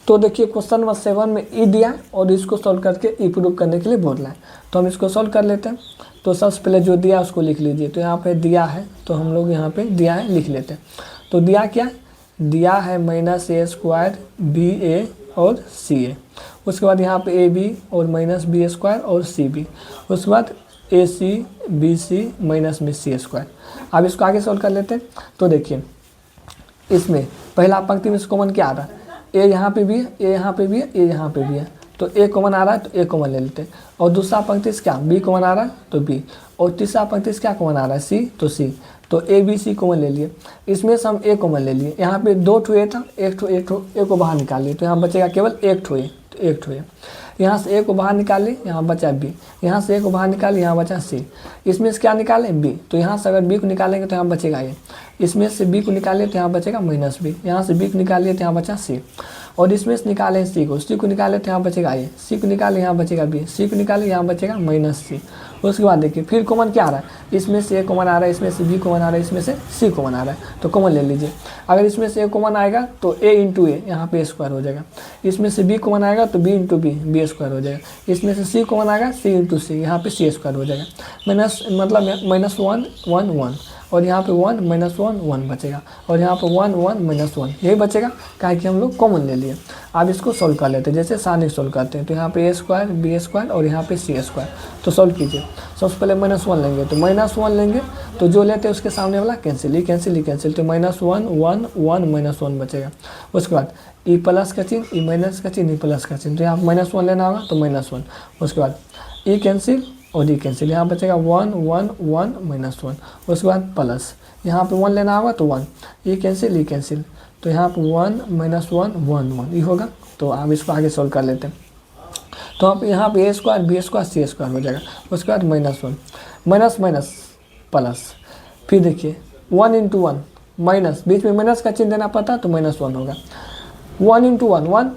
तो देखिए question number 7 में ई दिया और इसको सॉल्व करके ई प्रूव करने के लिए बोल रहा है। तो हम इसको सॉल्व कर लेते हैं। तो सबसे पहले जो दिया उसको लिख लीजिए। तो यहाँ पे दिया है तो हम लोग यहाँ पे दिया है लिख लेते हैं। तो दिया क्या, दिया है -a² ba और ca। उसके बाद यहाँ पे ab और -b² और cb। उसके बाद ac bc माइनस में c²। अब इसको आगे सॉल्व कर लेते हैं। तो देखिए इसमें पहला पंक्ति में कॉमन क्या आ रहा है, ए यहाँ पे भी है, ए यहाँ पे भी है, ए यहाँ पे भी है। तो ए कॉमन आ रहा है तो ए कॉमन ले लेते हैं। और दूसरा पंक्ति से क्या बी कॉमन आ रहा है तो बी। और तीसरा पंक्ति से क्या कॉमन आ रहा है सी तो सी। तो ए बी सी कॉमन ले लिए। इसमें से हम ए कॉमन ले लिए। यहाँ पे 2 ठो ए था, एक ठो ए को बाहर निकाल लिए। तो यहाँ बचेगा केवल एक ठो ए। तो एक ठो ए, यहाँ से ए को बाहर निकाले, यहाँ बचा बी। यहाँ से ए को बाहर निकाले, यहाँ बचा सी। इसमें से क्या निकाले बी। तो यहाँ से अगर बी को निकालेंगे तो यहाँ बचेगा ए। इसमें से बी को निकालिए तो यहाँ बचेगा -b। यहाँ से बी को निकालिए तो यहाँ बचा सी। और इसमें से निकाले सी को निकाले तो यहाँ बचेगा ए। सी को निकाले यहाँ बचेगा बी। सी को निकाले यहाँ बचेगा -c। उसके बाद देखिए फिर कॉमन क्या आ रहा है, इसमें से ए कॉमन आ रहा है, इसमें से बी कॉमन आ रहा है, इसमें से सी कॉमन आ रहा है। तो कॉमन ले लीजिए। अगर इसमें से ए कॉमन आएगा तो ए इंटू ए, यहाँ पे स्क्वायर हो जाएगा। इसमें से बी कॉमन आएगा तो बी इंटू बी, बी² हो जाएगा। इसमें से सी कॉमन आएगा, सी इंटू सी, यहाँ पे c² हो जाएगा। -1 1 1 और यहाँ पे 1 -1 1 बचेगा। और यहाँ पे 1 1 -1 यही बचेगा, काहे कि हम लोग कॉमन ले लिए। अब इसको सोल्व कर लेते हैं, जैसे सानी सोल्व करते हैं। तो यहाँ पे a² b² और यहाँ पे c²। तो सोल्व कीजिए। सबसे पहले -1 लेंगे। तो -1 लेंगे तो जो लेते हैं उसके सामने वाला कैंसिल, ही कैंसिल। तो -1 1 1 -1 बचेगा। उसके बाद ई प्लस का चिन्ह, ई माइनस का चिन्ह, ई प्लस का चिन्ह। तो यहाँ -1 लेना होगा तो -1। उसके बाद ई कैंसिल और ई कैंसिल, यहाँ बचेगा 1 1 1 -1। उसके बाद प्लस, यहाँ पे 1 लेना होगा तो 1, ई कैंसिल। तो यहाँ पे 1 -1 1 1 ये होगा। तो आप इसको आगे सोल्व कर लेते हैं। तो आप यहाँ पे a² b² c² हो जाएगा। उसके बाद -1 माइनस प्लस। फिर देखिए 1 × 1 माइनस, बीच में माइनस का चिन्ह देना पड़ता तो -1 होगा। 1 × 1 1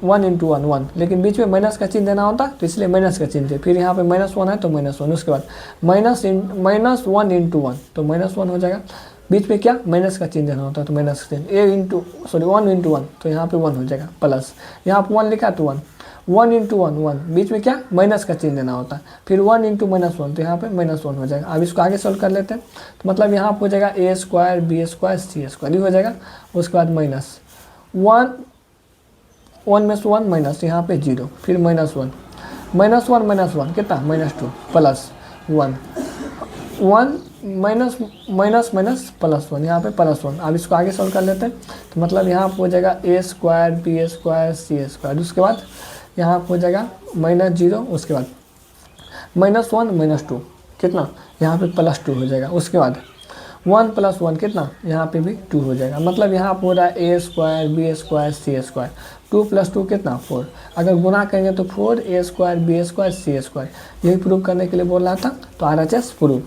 1 × 1 1, लेकिन बीच में माइनस का चिन्ह देना होता तो इसलिए माइनस का चिन्ह थे। फिर यहाँ पे -1 है तो -1। उसके बाद -1 × 1 तो -1 हो जाएगा। बीच में क्या माइनस का चिन्ह देना होता है तो माइनस का चिन्ह। 1 × 1 तो यहाँ पे 1 हो जाएगा प्लस। यहाँ पे 1 लिखा तो 1 × 1 1, बीच में क्या माइनस का चिन्ह देना होता है। फिर 1 × -1 तो यहाँ पे -1 हो जाएगा। अब इसको आगे सोल्व कर लेते हैं। तो मतलब यहाँ पे हो जाएगा a² b² c² ये हो जाएगा। उसके बाद -1 1 में से 1 माइनस, यहाँ पे 0। फिर -1 -1 कितना -2 प्लस 1 1 माइनस प्लस 1, यहाँ पे +1। अब इसको आगे सॉल्व कर लेते हैं। तो मतलब यहाँ पे हो जाएगा a² b² c²। उसके बाद यहाँ पे हो जाएगा -0। उसके बाद -1 -2 कितना, यहाँ पे +2 हो जाएगा। उसके बाद 1 + 1 कितना, यहाँ पे भी 2 हो जाएगा। मतलब यहाँ पे हो रहा है a² b² c²। 2 + 2 कितना 4। अगर गुना करेंगे तो 4 a² b² c²। यही प्रूव करने के लिए बोल रहा था। तो RHS प्रूव।